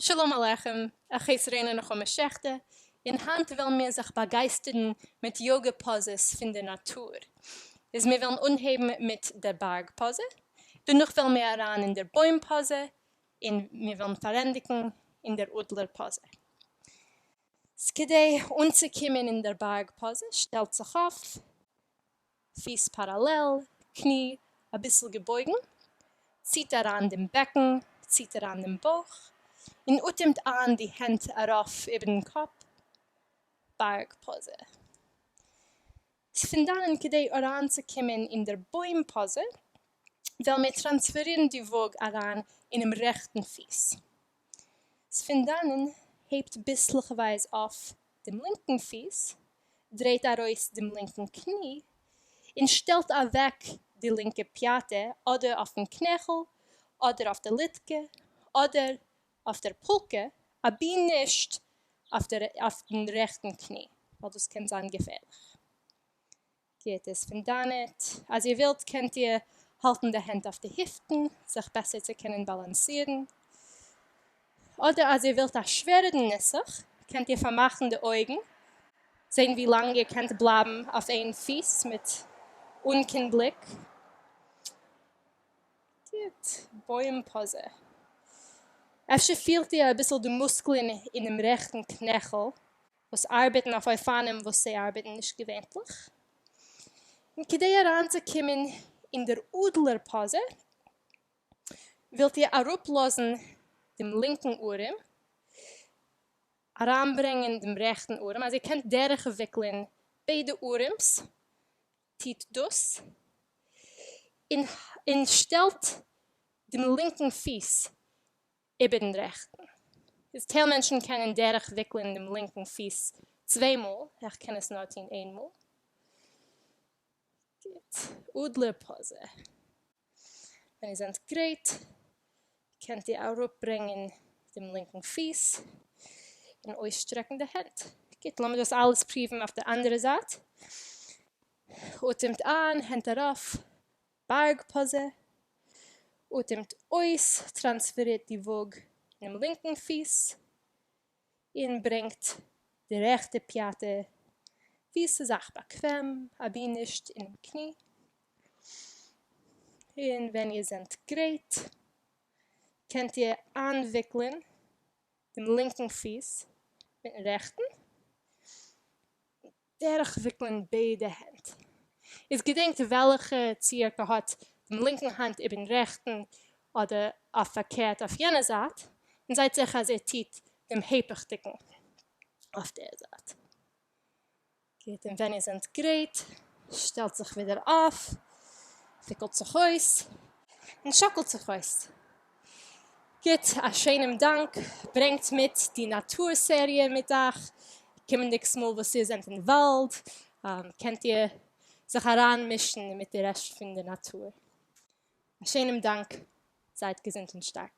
Shalom Aleichem, ich reden noch Geschichte. In Hand will mir sich begeistern mit Yoga-Poses von der Natur. Wir wollen unheben mit der Bergpose, danach will mir ran in der Bäumpose, und wir wollen verändigen in der Udlerpose. Skidei unzukommen in der Bergpose, stellt sich auf, Fies parallel, Knie ein bisschen gebeugen, zieht an dem Becken, zieht an dem Bauch, und utimt an die Hände auf über den Kopf, Bergpose. Von dann gedei heranzukommen in der Bäumpose, weil wir transferieren die Wog heran in dem rechten Fies. Von dann hebt bisslicherweise auf dem linken Fies, dreht aus dem linken Knie und stellt weg die linke Piate oder auf den Knöchel oder auf der Litke oder auf der Pulke, aber nicht auf den rechten Knie, weil das kann sein gefährlich. Geht es von da nicht. Als ihr wollt, könnt ihr halten die Hände auf die Hüften, sich besser zu können balancieren. Oder als ihr wollt, das schwerer Nissach, könnt ihr vermachen die Augen, sehen, wie lange ihr könnt bleiben auf einem Fies mit unken Blick. Gut, Bäumpose. Efter fehlt ihr ein bisschen die Muskeln in dem rechten Knöchel, was arbeiten auf Eufanem, was sie arbeiten nicht gewöhnlich. Und gedei heranzukommen in der Udlerpose, wollt ihr herablassen dem linken Ohren, heranbringen dem rechten Ohren. Also ihr könnt derige wickeln beide Ohrens, tiet dus, und stellt dem linken Fies über den rechten. Viele Menschen können derige wickeln dem linken Fies zweimal, ich kann es nur einmal. Udlerpose. Wenn ihr seid great, könnt ihr auch bringen dem linken Fies und ausstreckende Hand. Geht, lassen wir das alles prüfen auf der anderen Seite. Utimt an, Hand darauf, Bergpose. Utimt aus, transferiert die Wog in dem linken Fies und bringt die rechte Piate wie es sich bequem, aber nicht in dem Knie. Und wenn ihr seid great, könnt ihr anwickeln den linken Fies mit dem rechten. Wickeln beide Hände. Es gedenkt, welche Zirkel hat die linke Hand über den rechten oder verkehrt auf jener Seite. Und seid sicher, als ihr tiet dem Heperdicken auf der Seite. Geht, und wenn ihr seid great, stellt sich wieder auf, wickelt sich aus und schaukelt sich aus. Geht, a schönen Dank, bringt mit die Naturserie mit euch. Kommen nächstes Mal, was ihr seid im Wald, könnt ihr sich heranmischen mit dem Rest von der Natur. A schönen Dank, seid gesund und stark.